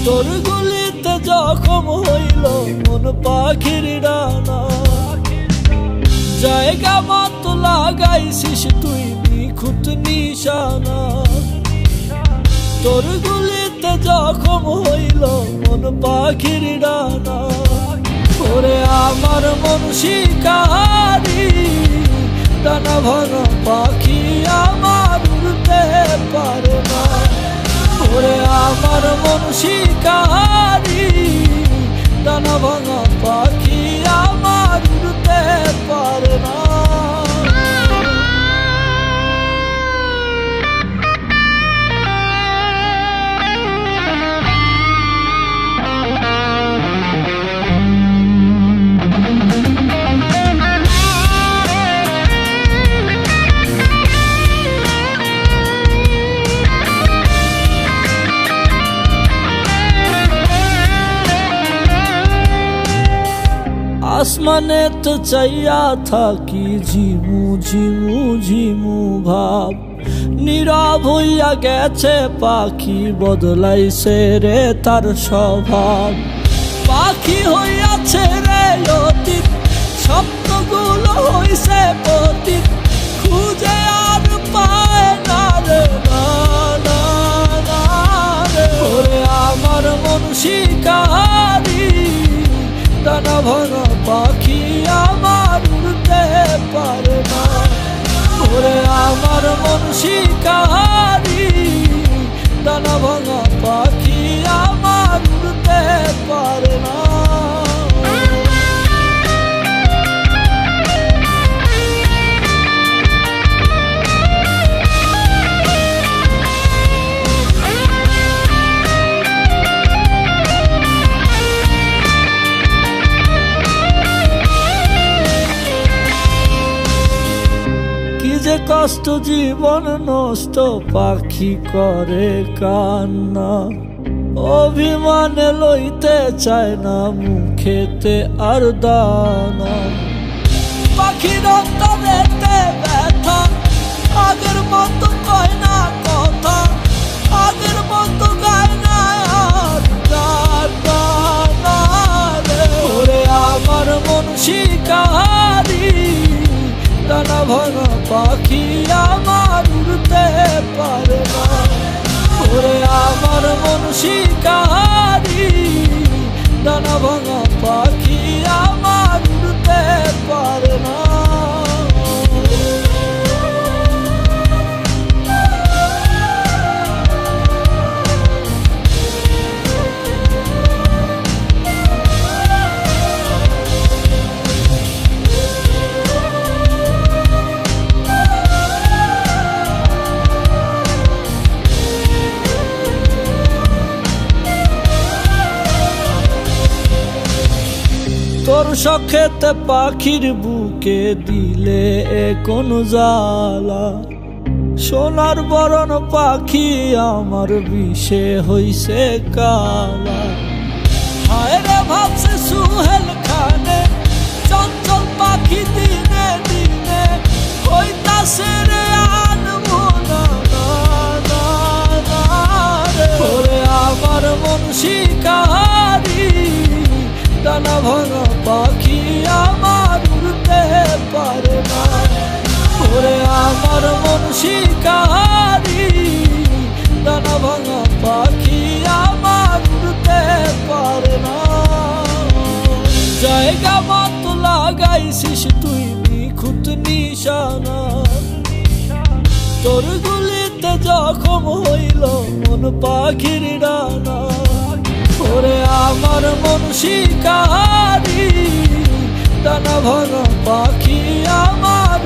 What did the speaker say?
তোর গুলিতে জখম হইল মন পাখির ডানা, জায়গা মত লাগাইছিস তুই নিখুঁত নিশানা। তোর গুলিতে জখম হইল মন পাখির ডানা, ওরে আমার মন শিকারি ডানা ভাঙা পাখি আমার উড়তে পারে না। ওরে আমার মন শিকারি ডানা ভাঙা পাখি আমার উড়তে পারে না। আসমানে তো চাইয়া থাকি ঝিমু ঝিমু ঝিমু ভাব, নীরব হইয়া গেছে পাখি বদলাইছে রে তার স্বভাব। পাখি হইয়াছে রে অতীত, স্বপ্নগুলো হইছে পতীত, খুঁজে আর পায় না রে না না না রে। ওরে আমার মন শিকারি ডানা ভাঙা পাখি আমার উড়তে পারে না। ওরে আমার মন শিকারি ডানা ভাঙা পাখি আমার উড়তে পারে না। যে কষ্ট জীবন নষ্ট পাখি করে কান্না, অভিমানে লইতে চায় না মুখেতে আর দানা। পাখির অন্তরেতে ব্যথা আগের মতো কয় না কথা, আগের মতো গায় না আর গানা রে। ওরে আমার মন শিকারি ডানা ভাঙা পাখি আমার উড়তে পারে না। ওরে আমার মন শিকারি ডানা ভাঙা পাখি আমার উড়তে পারে না। তোর শখেতে পাখির বুকে দিলে কোন জ্বালা, সোনার বরণ পাখি আমার বিষে হইছে কালা। হায় রে ভাবছে সুহেল খানে চঞ্চল পাখি দিনে দিনে হইতাছে রে আনমনা না না রে। ওরে আমার মন শিকারি ডানা ভাঙা পাখি আমার উড়তে পারে না। ওরে আমার মন শিকারি ডানা ভাঙা পাখি আমার উড়তে পারে না। জায়গা মত লাগাইছিস তুই নিখুঁত নিশানা, তোর গুলিতে জখম হইল মন পাখির ডানা। ওরে আমার মন শিকারি ডানা ভাঙা পাখি আমার